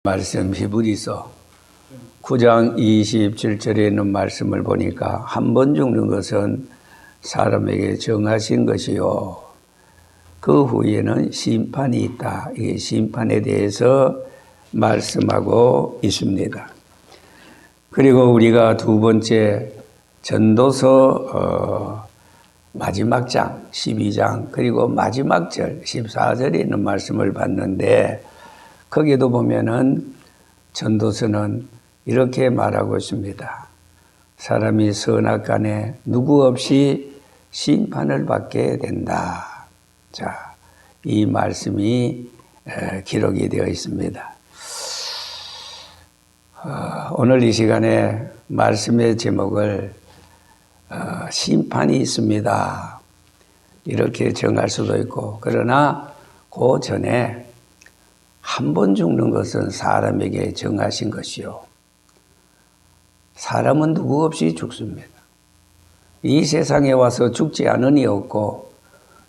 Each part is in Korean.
말씀 히브리서 9장 27절에 있는 말씀을 보니까 한 번 죽는 것은 사람에게 정하신 것이요 그 후에는 심판이 있다. 이 심판에 대해서 말씀하고 있습니다. 그리고 우리가 두 번째 전도서 마지막 장 12장 그리고 마지막 절 14절에 있는 말씀을 봤는데 거기도 보면은 전도서는 이렇게 말하고 있습니다. 사람이 선악간에 누구 없이 심판을 받게 된다. 자, 이 말씀이 기록이 되어 있습니다. 오늘 이 시간에 말씀의 제목을 심판이 있습니다. 이렇게 정할 수도 있고, 그러나 그 전에 한 번 죽는 것은 사람에게 정하신 것이요. 사람은 누구 없이 죽습니다. 이 세상에 와서 죽지 않은 이 없고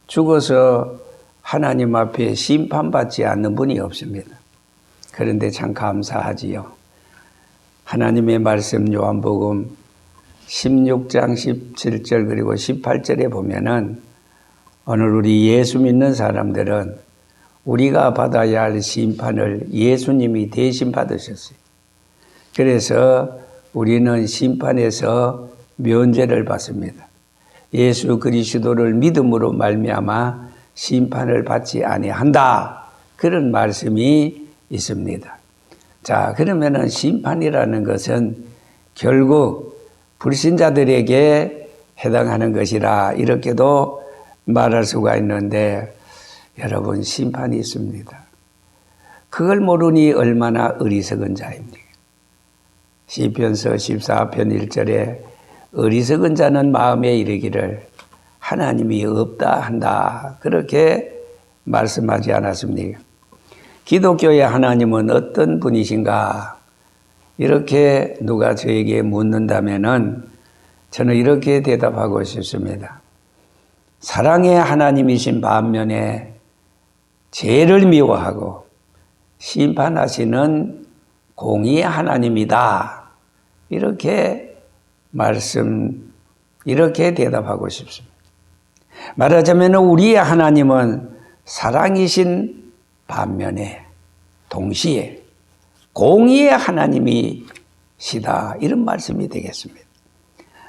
죽어서 하나님 앞에 심판받지 않는 분이 없습니다. 그런데 참 감사하지요. 하나님의 말씀 요한복음 16장 17절 그리고 18절에 보면은 오늘 우리 예수 믿는 사람들은 우리가 받아야 할 심판을 예수님이 대신 받으셨어요. 그래서 우리는 심판에서 면제를 받습니다. 예수 그리스도를 믿음으로 말미암아 심판을 받지 아니한다. 그런 말씀이 있습니다. 자, 그러면은 심판이라는 것은 결국 불신자들에게 해당하는 것이라 이렇게도 말할 수가 있는데 여러분 심판이 있습니다. 그걸 모르니 얼마나 어리석은 자입니까? 시편서 14편 1절에 어리석은 자는 마음에 이르기를 하나님이 없다 한다. 그렇게 말씀하지 않았습니까? 기독교의 하나님은 어떤 분이신가? 이렇게 누가 저에게 묻는다면은 저는 이렇게 대답하고 싶습니다. 사랑의 하나님이신 반면에 죄를 미워하고 심판하시는 공의의 하나님이다. 이렇게 이렇게 대답하고 싶습니다. 말하자면 우리의 하나님은 사랑이신 반면에 동시에 공의의 하나님이시다. 이런 말씀이 되겠습니다.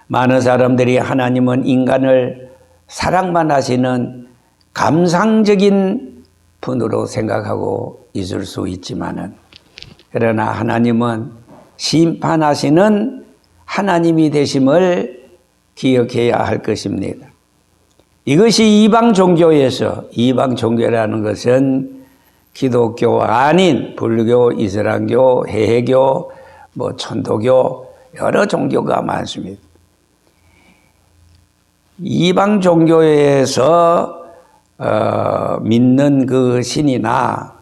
많은 사람들이 하나님은 인간을 사랑만 하시는 감상적인 분으로 생각하고 있을 수 있지만은 그러나 하나님은 심판하시는 하나님이 되심을 기억해야 할 것입니다. 이것이 이방 종교라는 것은 기독교 아닌 불교, 이슬람교, 해외교, 천도교 여러 종교가 많습니다. 이방 종교에서 믿는 그 신이나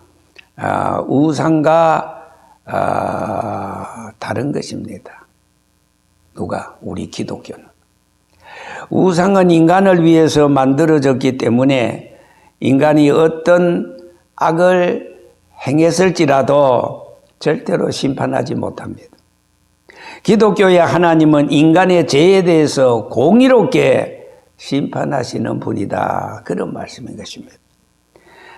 우상과 다른 것입니다. 누가? 우리 기독교는. 우상은 인간을 위해서 만들어졌기 때문에 인간이 어떤 악을 행했을지라도 절대로 심판하지 못합니다. 기독교의 하나님은 인간의 죄에 대해서 공의롭게 심판하시는 분이다. 그런 말씀인 것입니다.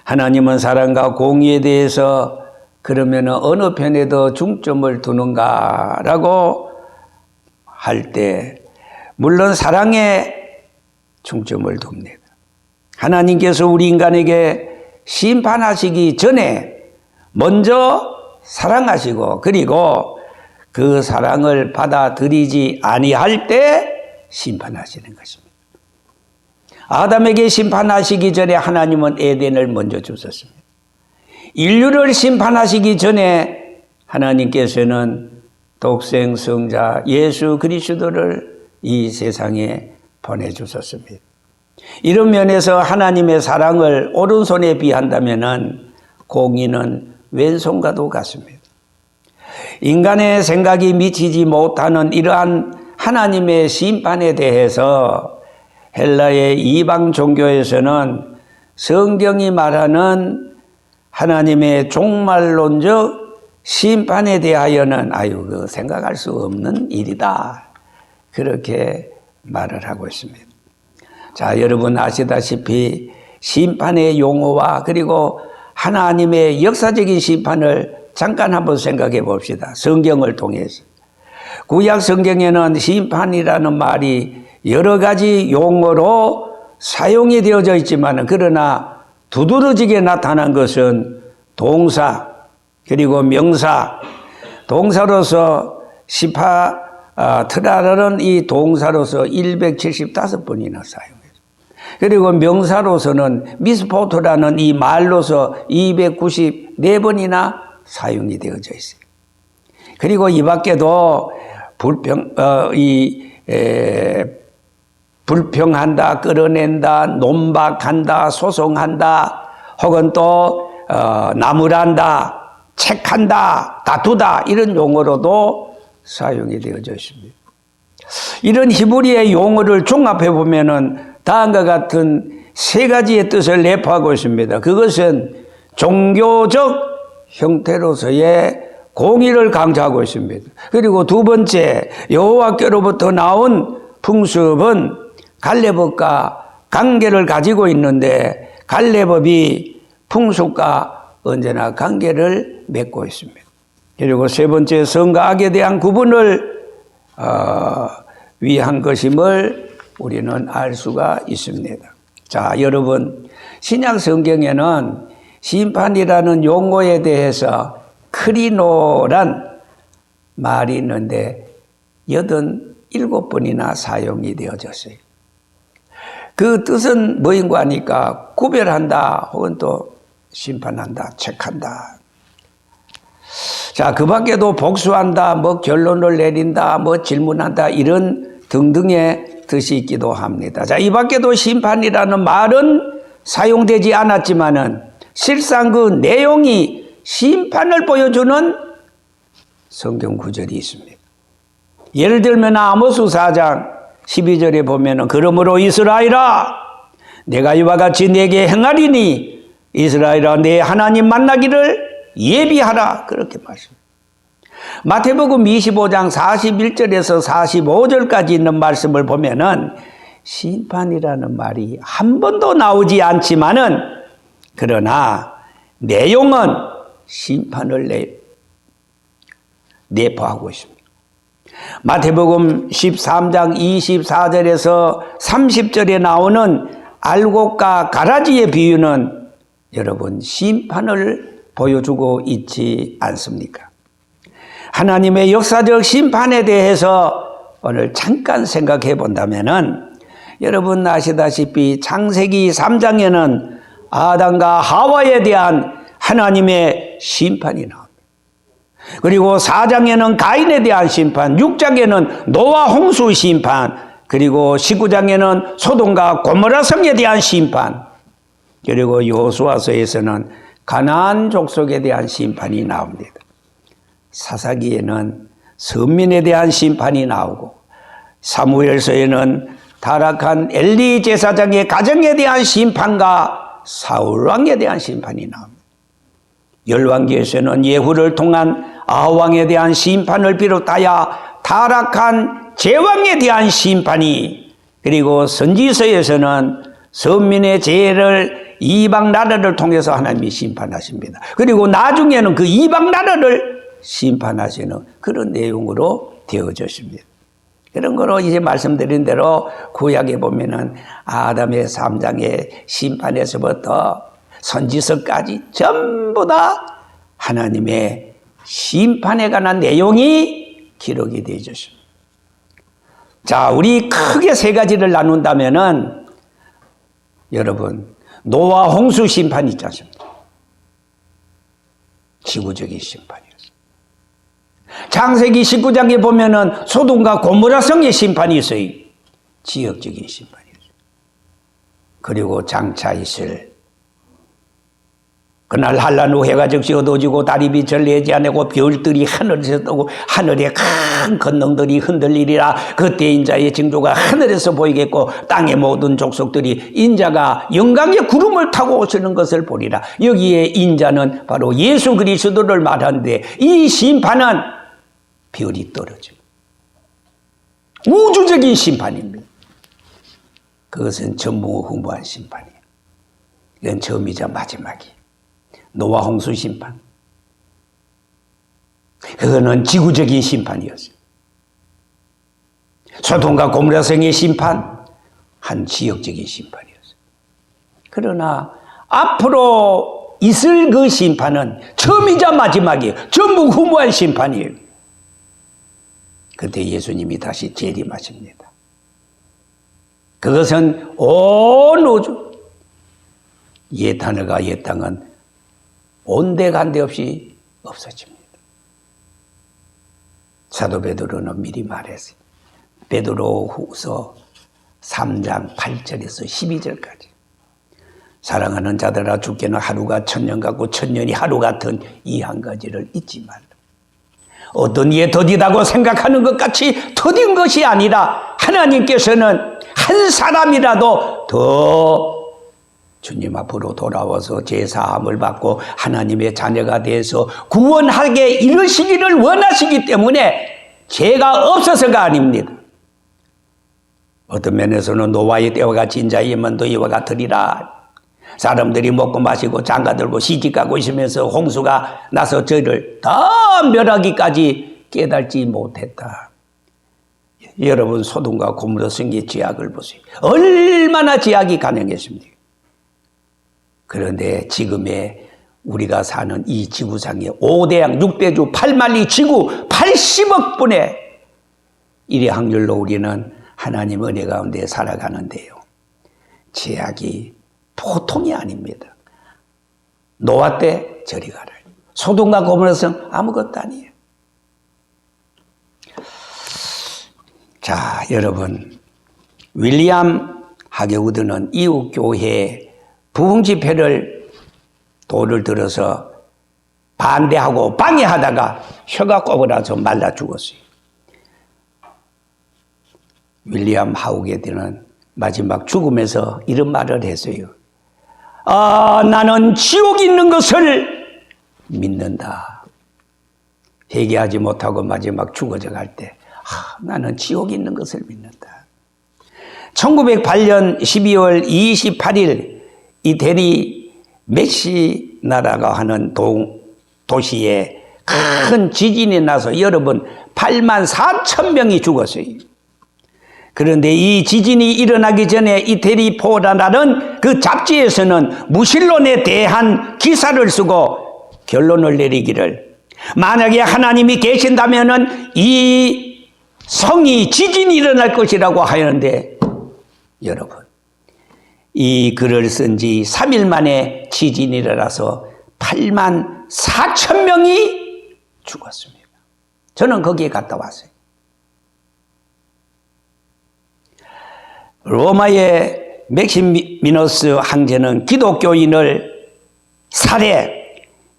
하나님은 사랑과 공의에 대해서 그러면 어느 편에 더 중점을 두는가라고 할 때 물론 사랑에 중점을 둡니다. 하나님께서 우리 인간에게 심판하시기 전에 먼저 사랑하시고 그리고 그 사랑을 받아들이지 아니할 때 심판하시는 것입니다. 아담에게 심판하시기 전에 하나님은 에덴을 먼저 주셨습니다. 인류를 심판하시기 전에 하나님께서는 독생 성자 예수 그리스도를 이 세상에 보내주셨습니다. 이런 면에서 하나님의 사랑을 오른손에 비한다면 공의는 왼손과도 같습니다. 인간의 생각이 미치지 못하는 이러한 하나님의 심판에 대해서 헬라의 이방 종교에서는 성경이 말하는 하나님의 종말론적 심판에 대하여는 그 생각할 수 없는 일이다. 그렇게 말을 하고 있습니다. 자, 여러분 아시다시피 심판의 용어와 그리고 하나님의 역사적인 심판을 잠깐 한번 생각해 봅시다. 성경을 통해서. 구약 성경에는 심판이라는 말이 여러 가지 용어로 사용이 되어져 있지만 그러나 두드러지게 나타난 것은 동사 그리고 명사, 동사로서 트라라는 이 동사로서 175번이나 사용해요. 그리고 명사로서는 미스포트라는 이 말로서 294번이나 사용이 되어져 있어요. 그리고 이 밖에도 불평한다, 끌어낸다, 논박한다, 소송한다, 혹은 또 나무란다, 책한다, 다투다 이런 용어로도 사용이 되어져 있습니다. 이런 히브리의 용어를 종합해 보면은 다음과 같은 세 가지의 뜻을 내포하고 있습니다. 그것은 종교적 형태로서의 공의를 강조하고 있습니다. 그리고 두 번째, 여호와께로부터 나온 풍습은 갈렙업과 관계를 가지고 있는데 갈렙업이 풍습과 언제나 관계를 맺고 있습니다. 그리고 세 번째, 성과 악에 대한 구분을 위한 것임을 우리는 알 수가 있습니다. 자, 여러분, 신약 성경에는 심판이라는 용어에 대해서 크리노란 말이 있는데 87번이나 사용이 되어졌어요. 그 뜻은 뭐인가 하니까 구별한다 혹은 또 심판한다, 책한다. 자, 그 밖에도 복수한다, 결론을 내린다, 질문한다 이런 등등의 뜻이 있기도 합니다. 자, 이 밖에도 심판이라는 말은 사용되지 않았지만은 실상 그 내용이 심판을 보여주는 성경 구절이 있습니다. 예를 들면 아모스 4장 12절에 보면은 그러므로 이스라엘아 내가 이와 같이 내게 행하리니 이스라엘아 내 하나님 만나기를 예비하라 그렇게 말씀합니다. 마태복음 25장 41절에서 45절까지 있는 말씀을 보면은 심판이라는 말이 한 번도 나오지 않지만은 그러나 내용은 심판을 내포하고 있습니다. 마태복음 13장 24절에서 30절에 나오는 알곡과 가라지의 비유는 여러분 심판을 보여주고 있지 않습니까? 하나님의 역사적 심판에 대해서 오늘 잠깐 생각해 본다면은 여러분 아시다시피 창세기 3장에는 아담과 하와에 대한 하나님의 심판이 나옵니다. 그리고 4장에는 가인에 대한 심판, 6장에는 노아 홍수 심판, 그리고 19장에는 소돔과 고모라 성에 대한 심판, 그리고 여호수아서에서는 가나안 족속에 대한 심판이 나옵니다. 사사기에는 선민에 대한 심판이 나오고 사무엘서에는 타락한 엘리 제사장의 가정에 대한 심판과 사울 왕에 대한 심판이 나옵니다. 열왕기에서는 예후를 통한 아합왕에 대한 심판을 비롯하여 타락한 제왕에 대한 심판이, 그리고 선지서에서는 선민의 죄를 이방 나라를 통해서 하나님이 심판하십니다. 그리고 나중에는 그 이방 나라를 심판하시는 그런 내용으로 되어졌습니다. 그런 거로 이제 말씀드린 대로 구약에 보면은 아담의 3장의 심판에서부터 선지서까지 전부 다 하나님의 심판에 관한 내용이 기록이 되어 있습니다. 자, 우리 크게 세 가지를 나눈다면은 여러분 노아 홍수 심판이 있지 않습니까? 지구적인 심판이었어요. 창세기 19장에 보면은 소돔과 고모라 성의 심판이 있어요. 지역적인 심판이었어요. 그리고 장차 있을 그날 한란 후 해가 적시 어두워지고 달이 빛을 내지 않고 별들이 하늘에서 뜨고 하늘에 큰 권능들이 흔들리리라. 그때 인자의 징조가 하늘에서 보이겠고 땅의 모든 족속들이 인자가 영광의 구름을 타고 오시는 것을 보리라. 여기에 인자는 바로 예수 그리스도를 말하는데, 이 심판은 별이 떨어지고 우주적인 심판입니다. 그것은 전무후무한 심판이에요. 이건 처음이자 마지막이에요. 노아 홍수 심판, 그거는 지구적인 심판이었어요. 소돔과 고모라성의 심판, 한 지역적인 심판이었어요. 그러나 앞으로 있을 그 심판은 처음이자 마지막이에요. 전무후무한 심판이에요. 그때 예수님이 다시 재림하십니다. 그것은 온 우주, 옛 하늘과 옛 땅은 온데간데 없이 없어집니다. 사도 베드로는 미리 말했어요. 베드로후서 3장 8절에서 12절까지. 사랑하는 자들아, 주께는 하루가 천년 같고 천년이 하루 같은 이 한 가지를 잊지 말라. 어떤 이에 더디다고 생각하는 것 같이 더딘 것이 아니라 하나님께서는 한 사람이라도 더 주님 앞으로 돌아와서 제사함을 받고 하나님의 자녀가 돼서 구원하게 이르시기를 원하시기 때문에 죄가 없어서가 아닙니다. 어떤 면에서는 노아의 때와 같이 인자의 임한도 이와 같으리라. 사람들이 먹고 마시고 장가들고 시집가고 있으면서 홍수가 나서 저를 다 멸하기까지 깨달지 못했다. 여러분, 소돔과 고모라 성의 죄악을 보세요. 얼마나 죄악이 가능했습니까? 그런데 지금의 우리가 사는 이 지구상의 5대양 6대주 8만리 지구 80억 분의 1의 확률로 우리는 하나님 은혜 가운데 살아가는데요, 죄악이 보통이 아닙니다. 노아 때 저리 가라. 소돔과 고모라성 아무것도 아니에요. 자, 여러분, 윌리엄 하게우드는 이웃교회 부흥집회를 돌을 들어서 반대하고 방해하다가 혀가 꼬부라져 말라 죽었어요. 윌리엄 하게우드는 마지막 죽음에서 이런 말을 했어요. 나는 지옥이 있는 것을 믿는다. 회개하지 못하고 마지막 죽어져 갈 때, 나는 지옥이 있는 것을 믿는다. 1908년 12월 28일 이 대리 메시나라가 하는 도시에 큰 지진이 나서 여러분 8만 4천 명이 죽었어요. 그런데 이 지진이 일어나기 전에 이 대리포라라는 그 잡지에서는 무신론에 대한 기사를 쓰고 결론을 내리기를, 만약에 하나님이 계신다면은 이 성이 지진이 일어날 것이라고 하였는데, 여러분, 이 글을 쓴 지 3일 만에 지진이 일어나서 8만 4천 명이 죽었습니다. 저는 거기에 갔다 왔어요. 로마의 맥시미너스 황제는 기독교인을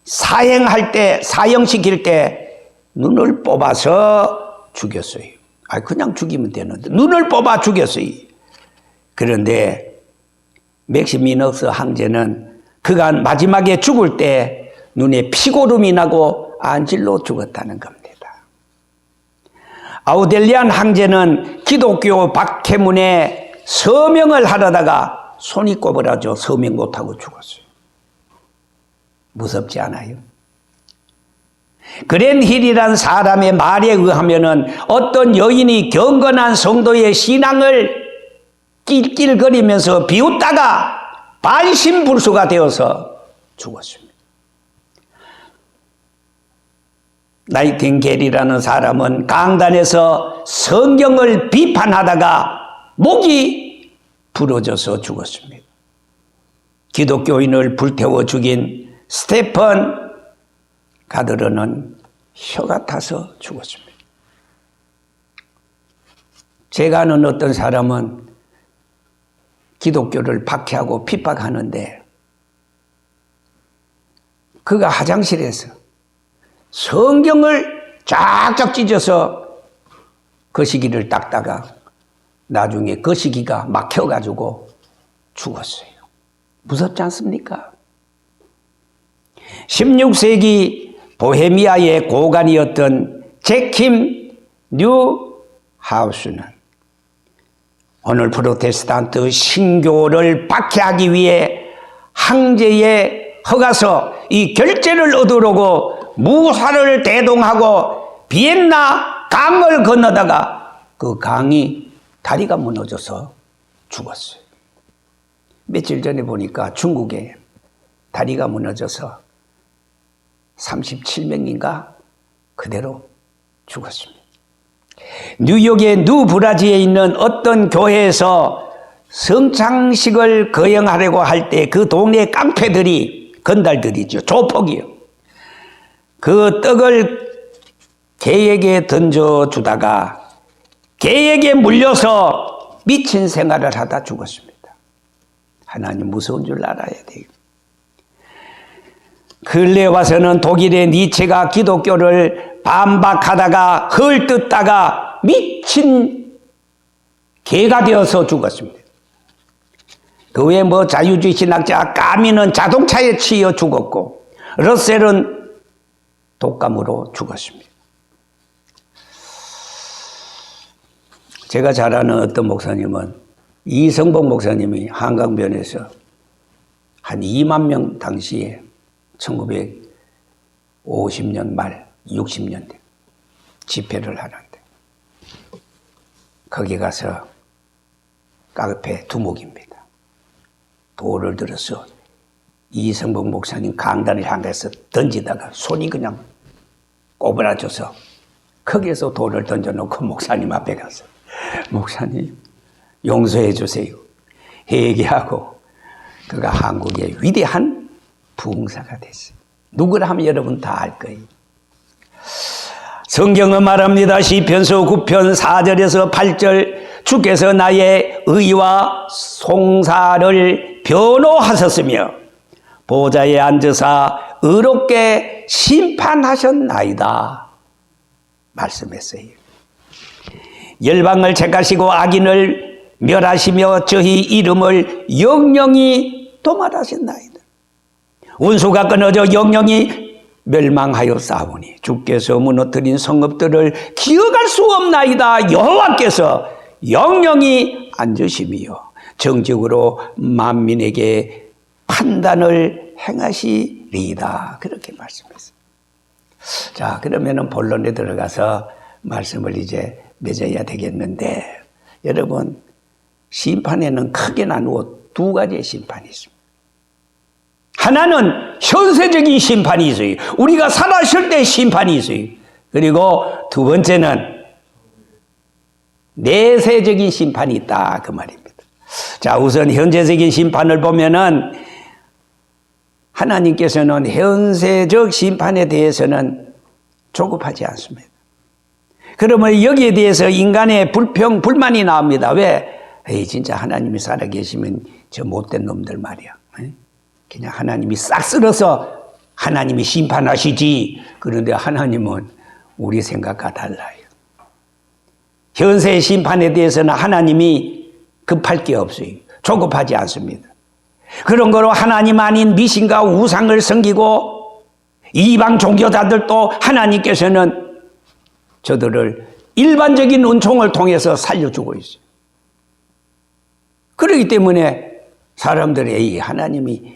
사형할 때, 사형시킬 때 눈을 뽑아서 죽였어요. 그냥 죽이면 되는데 눈을 뽑아 죽였어요. 그런데 맥시미너스 황제는 그가 마지막에 죽을 때 눈에 피고름이 나고 안질로 죽었다는 겁니다. 아우델리안 황제는 기독교 박해문에 서명을 하려다가 손이 꼬부라져 서명 못하고 죽었어요. 무섭지 않아요? 그랜힐이란 사람의 말에 의하면은 어떤 여인이 경건한 성도의 신앙을 낄낄거리면서 비웃다가 반신불수가 되어서 죽었습니다. 나이팅게일이라는 사람은 강단에서 성경을 비판하다가 목이 부러져서 죽었습니다. 기독교인을 불태워 죽인 스테펀 가드러는 혀가 타서 죽었습니다. 제가 아는 어떤 사람은 기독교를 박해하고 핍박하는데 그가 화장실에서 성경을 쫙쫙 찢어서 거시기를 닦다가 나중에 거시기가 막혀가지고 죽었어요. 무섭지 않습니까? 16세기 보헤미아의 고관이었던 제킴 뉴하우스는 오늘 프로테스탄트 신교를 박해하기 위해 황제의 허가서 이 결재를 얻으려고 무사를 대동하고 비엔나 강을 건너다가 그 강이 다리가 무너져서 죽었어요. 며칠 전에 보니까 중국에 다리가 무너져서 37명인가 그대로 죽었습니다. 뉴욕의 뉴브라지에 있는 어떤 교회에서 성창식을 거행하려고 할 때 그 동네 깡패들이 건달들이죠. 조폭이요. 그 떡을 개에게 던져주다가 개에게 물려서 미친 생활을 하다 죽었습니다. 하나님 무서운 줄 알아야 돼요. 근래 와서는 독일의 니체가 기독교를 반박하다가 헐뜯다가 미친 개가 되어서 죽었습니다. 그 외에 자유주의 신학자 까미는 자동차에 치여 죽었고 러셀은 독감으로 죽었습니다. 제가 잘 아는 어떤 목사님은 이성복 목사님이 한강변에서 한 2만 명 당시에 1950년 말 60년대 집회를 하는데 거기 가서 카페 두목입니다. 돌을 들어서 이성복 목사님 강단을 향해서 던지다가 손이 그냥 꼬부라져서 거기에서 돌을 던져놓고 목사님 앞에 가서 목사님 용서해 주세요. 회개하고 그가 한국의 위대한 부흥사가 됐어요. 누구라 하면 여러분 다 알 거예요. 성경은 말합니다. 시편서 9편 4절에서 8절 주께서 나의 의와 송사를 변호하셨으며 보좌에 앉으사 의롭게 심판하셨나이다 말씀했어요. 열방을 책하시고 악인을 멸하시며 저희 이름을 영영이 도말하셨나이다. 운수가 끊어져 영영이 멸망하여 싸우니 주께서 무너뜨린 성읍들을 기억할 수 없나이다. 여호와께서 영영이 앉으시며 정직으로 만민에게 판단을 행하시리이다. 그렇게 말씀했어요. 자, 그러면은 본론에 들어가서 말씀을 이제 맺어야 되겠는데, 여러분, 심판에는 크게 나누어 두 가지의 심판이 있습니다. 하나는 현세적인 심판이 있어요. 우리가 살아있을 때 심판이 있어요. 그리고 두 번째는 내세적인 심판이 있다. 그 말입니다. 자, 우선 현재적인 심판을 보면은 하나님께서는 현세적 심판에 대해서는 조급하지 않습니다. 그러면 여기에 대해서 인간의 불평, 불만이 나옵니다. 왜? 에이, 진짜 하나님이 살아계시면 저 못된 놈들 말이야. 그냥 하나님이 싹 쓸어서 하나님이 심판하시지. 그런데 하나님은 우리 생각과 달라요. 현세의 심판에 대해서는 하나님이 급할 게 없어요. 조급하지 않습니다. 그런 거로 하나님 아닌 미신과 우상을 섬기고 이방 종교자들도 하나님께서는 저들을 일반적인 은총을 통해서 살려주고 있어요. 그렇기 때문에 사람들이 에이, 하나님이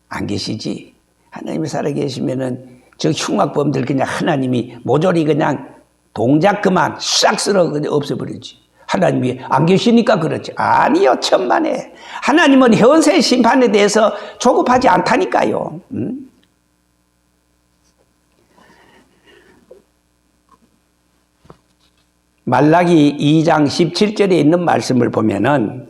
안 계시지. 하나님이 살아계시면은 저 흉악범들 그냥 하나님이 모조리 그냥 동작 그만 싹 쓸어 없애버리지. 하나님이 안 계시니까 그렇지. 아니요, 천만에. 하나님은 현세 심판에 대해서 조급하지 않다니까요. 말라기 2장 17절에 있는 말씀을 보면은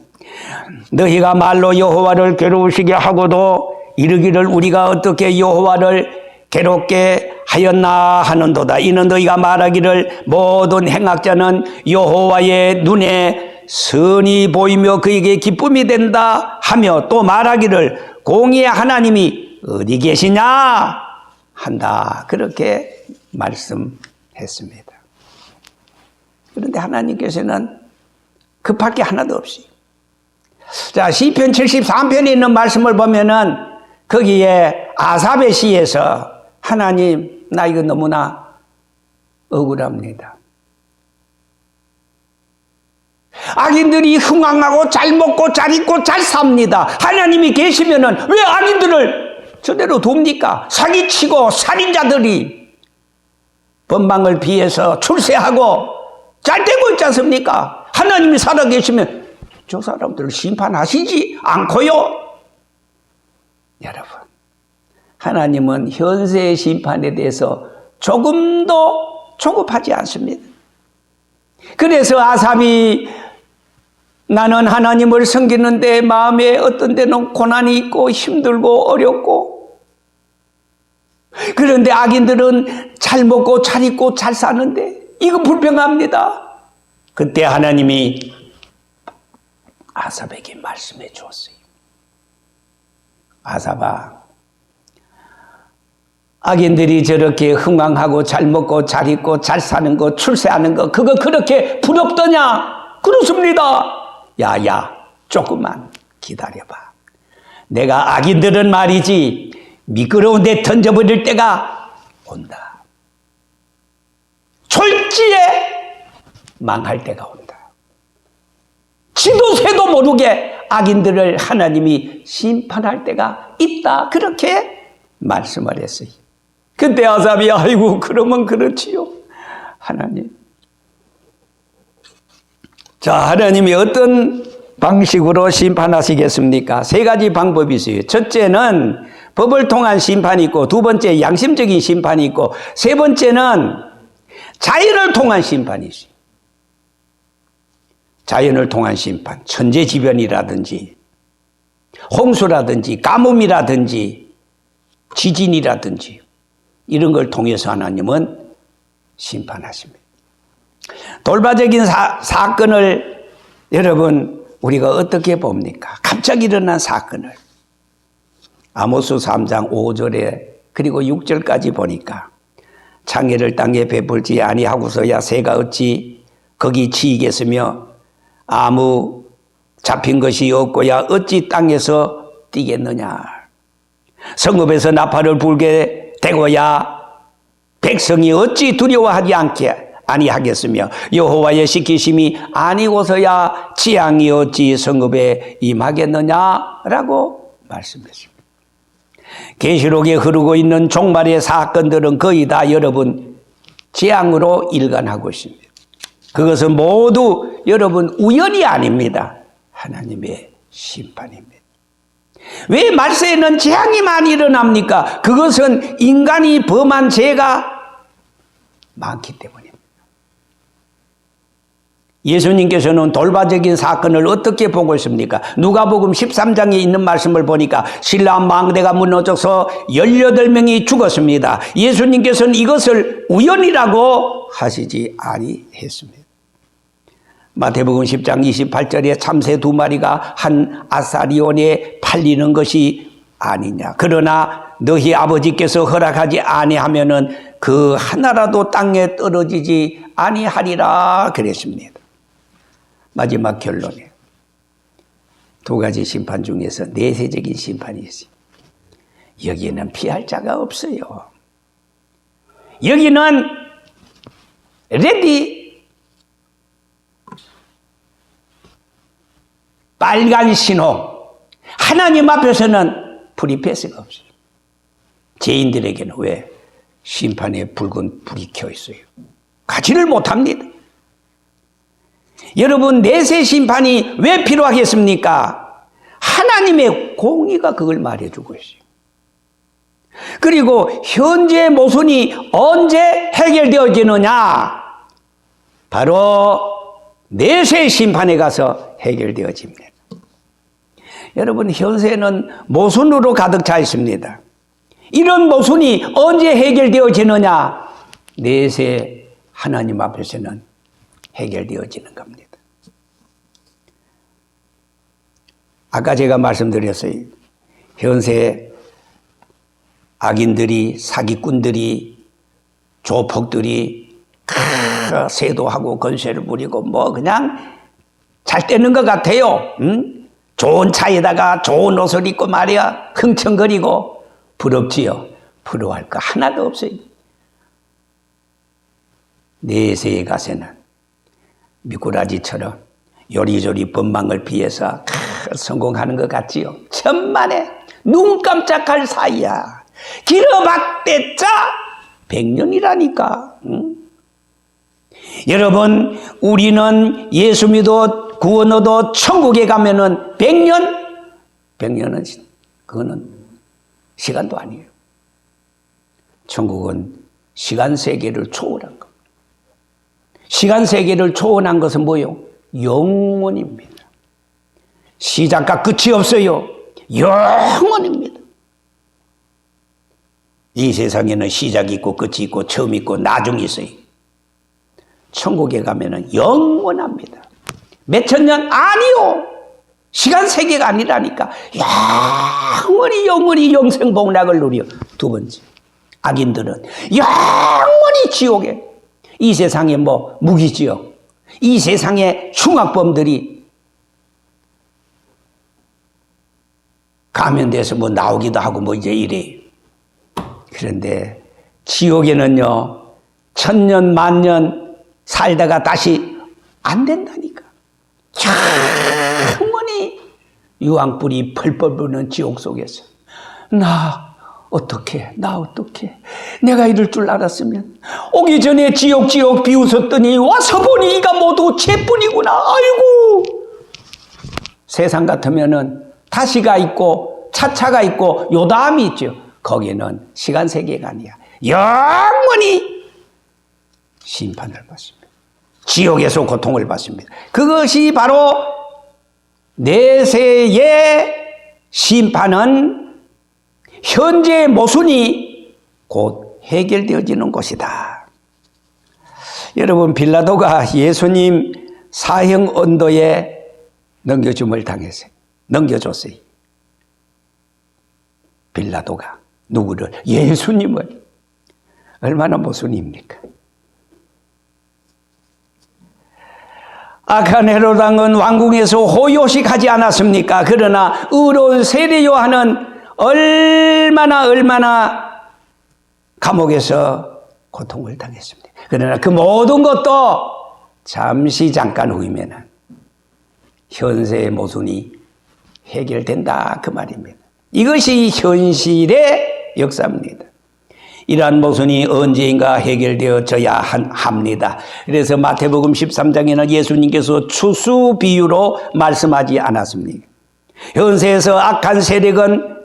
너희가 말로 여호와를 괴로우시게 하고도 이르기를 우리가 어떻게 여호와를 괴롭게 하였나 하는도다. 이는 너희가 말하기를 모든 행악자는 여호와의 눈에 선이 보이며 그에게 기쁨이 된다 하며 또 말하기를 공의의 하나님이 어디 계시냐 한다. 그렇게 말씀했습니다. 그런데 하나님께서는 급할 게 하나도 없이. 자, 시편 73편에 있는 말씀을 보면은 거기에 아삽의 시에서 하나님, 나 이거 너무나 억울합니다. 악인들이 흥황하고 잘 먹고 잘 입고 잘 삽니다. 하나님이 계시면은 왜 악인들을 저대로 둡니까? 사기치고 살인자들이 법망을 피해서 출세하고 잘 되고 있지 않습니까? 하나님이 살아계시면 저 사람들을 심판하시지 않고요. 여러분, 하나님은 현세의 심판에 대해서 조금도 조급하지 않습니다. 그래서 아삽이 나는 하나님을 섬기는데 마음에 어떤 데는 고난이 있고 힘들고 어렵고, 그런데 악인들은 잘 먹고 잘 입고 잘 사는데 이거 불평합니다. 그때 하나님이 아삽에게 말씀해 주었어요. 아삽아, 악인들이 저렇게 흥황하고 잘 먹고 잘 입고 잘 사는 거, 출세하는 거, 그거 그렇게 부럽더냐? 그렇습니다. 야야, 조금만 기다려봐. 내가 악인들은 말이지 미끄러운 데 던져버릴 때가 온다. 졸지에 망할 때가 온다. 지도 새도 모르게 악인들을 하나님이 심판할 때가 있다. 그렇게 말씀을 했어요. 그때 아삽이 아이고 그러면 그렇지요. 하나님. 자, 하나님이 어떤 방식으로 심판하시겠습니까? 세 가지 방법이 있어요. 첫째는 법을 통한 심판이 있고, 두 번째 양심적인 심판이 있고, 세 번째는 자연을 통한 심판이 있어요. 자연을 통한 심판, 천재지변이라든지 홍수라든지 가뭄이라든지 지진이라든지 이런 걸 통해서 하나님은 심판하십니다. 돌발적인 사건을 여러분 우리가 어떻게 봅니까? 갑자기 일어난 사건을 아모스 3장 5절에 그리고 6절까지 보니까 창해를 땅에 베풀지 아니하고서야 새가 어찌 거기 치이겠으며 아무 잡힌 것이 없고야 어찌 땅에서 뛰겠느냐. 성읍에서 나팔을 불게 되고야 백성이 어찌 두려워하지 아니하겠으며 여호와의 시키심이 아니고서야 재앙이 어찌 성읍에 임하겠느냐라고 말씀했습니다. 계시록에 흐르고 있는 종말의 사건들은 거의 다 여러분 재앙으로 일관하고 있습니다. 그것은 모두 여러분 우연이 아닙니다. 하나님의 심판입니다. 왜 말세에는 재앙이 많이 일어납니까? 그것은 인간이 범한 죄가 많기 때문입니다. 예수님께서는 돌발적인 사건을 어떻게 보고 있습니까? 누가복음 13장에 있는 말씀을 보니까 신라 망대가 무너져서 18명이 죽었습니다. 예수님께서는 이것을 우연이라고 하시지 아니했습니다. 마태복음 10장 28절에 참새 2마리가 한 아사리온에 팔리는 것이 아니냐. 그러나 너희 아버지께서 허락하지 아니하면은 그 하나라도 땅에 떨어지지 아니하리라 그랬습니다. 마지막 결론에 두 가지 심판 중에서 내세적인 심판이 있어요. 여기는 피할 자가 없어요. 여기는 레디 빨간 신호. 하나님 앞에서는 프리패스가 없어요. 죄인들에게는 왜? 심판의 붉은 불이 켜 있어요. 가지를 못합니다. 여러분, 내세 심판이 왜 필요하겠습니까? 하나님의 공의가 그걸 말해주고 있어요. 그리고 현재 모순이 언제 해결되어지느냐? 바로 내세 심판에 가서 해결되어집니다. 여러분, 현세는 모순으로 가득 차 있습니다. 이런 모순이 언제 해결되어지느냐? 내세 하나님 앞에서는 해결되어지는 겁니다. 아까 제가 말씀드렸어요. 현세 악인들이, 사기꾼들이, 조폭들이 세도하고 건세를 부리고 뭐 그냥 잘 되는 것 같아요. 좋은 차에다가 좋은 옷을 입고 말이야 흥청거리고 부럽지요. 부러워할 거 하나도 없어요. 내세에 가서는 미꾸라지처럼 요리조리 법망을 피해서 성공하는 것 같지요. 천만에 눈 깜짝할 사이야. 길어봤대자 100년이라니까. 여러분, 우리는 예수 믿어 구원 얻어 천국에 가면은 100년은 그거는 시간도 아니에요. 천국은 시간 세계를 초월한 것. 시간 세계를 초월한 것은 뭐예요? 영원입니다. 시작과 끝이 없어요. 영원입니다. 이 세상에는 시작이 있고 끝이 있고 처음이 있고 나중이 있어요. 천국에 가면은 영원합니다. 몇천 년 아니요. 시간 세계가 아니라니까. 영원히 영생복락을 누려. 두 번째, 악인들은 영원히 지옥에. 이 세상에 뭐 무기지역, 이 세상에 흉악범들이 감염돼서 뭐 나오기도 하고 뭐 이제 이래요. 그런데 지옥에는요 1000년 만년 살다가 다시 안 된다니까. 영원히 유황불이 펄펄 부는 지옥 속에서 나 어떻게 내가 이럴 줄 알았으면 오기 전에 지옥 비웃었더니 와서 보니 이가 모두 죄뿐이구나. 아이고, 세상 같으면은 다시가 있고 차차가 있고 요담이 있죠. 거기는 시간 세계가 아니야. 영원히 심판을 받습니다. 지옥에서 고통을 받습니다. 그것이 바로 내세의 심판은 현재의 모순이 곧 해결되어지는 것이다. 여러분, 빌라도가 예수님 사형 언도에 넘겨줌을 넘겨줬어요. 빌라도가 누구를? 예수님을. 얼마나 모순입니까? 악한 헤롯 왕은 왕궁에서 호요식하지 않았습니까? 그러나 의로운 세례 요한은 얼마나 감옥에서 고통을 당했습니다. 그러나 그 모든 것도 잠깐 후이면은 현세의 모순이 해결된다 그 말입니다. 이것이 현실의 역사입니다. 이러한 모순이 언제인가 해결되어져야 합니다. 그래서 마태복음 13장에는 예수님께서 추수 비유로 말씀하지 않았습니까? 현세에서 악한 세력은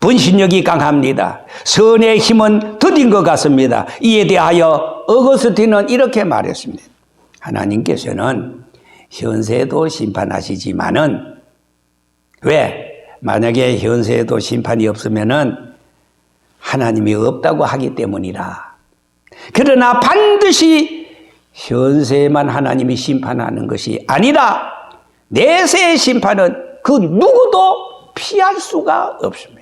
분신력이 강합니다. 선의 힘은 더딘 것 같습니다. 이에 대하여 어거스틴은 이렇게 말했습니다. 하나님께서는 현세에도 심판하시지만은 왜? 만약에 현세에도 심판이 없으면은 하나님이 없다고 하기 때문이라. 그러나 반드시 현세에만 하나님이 심판하는 것이 아니라 내세의 심판은 그 누구도 피할 수가 없습니다.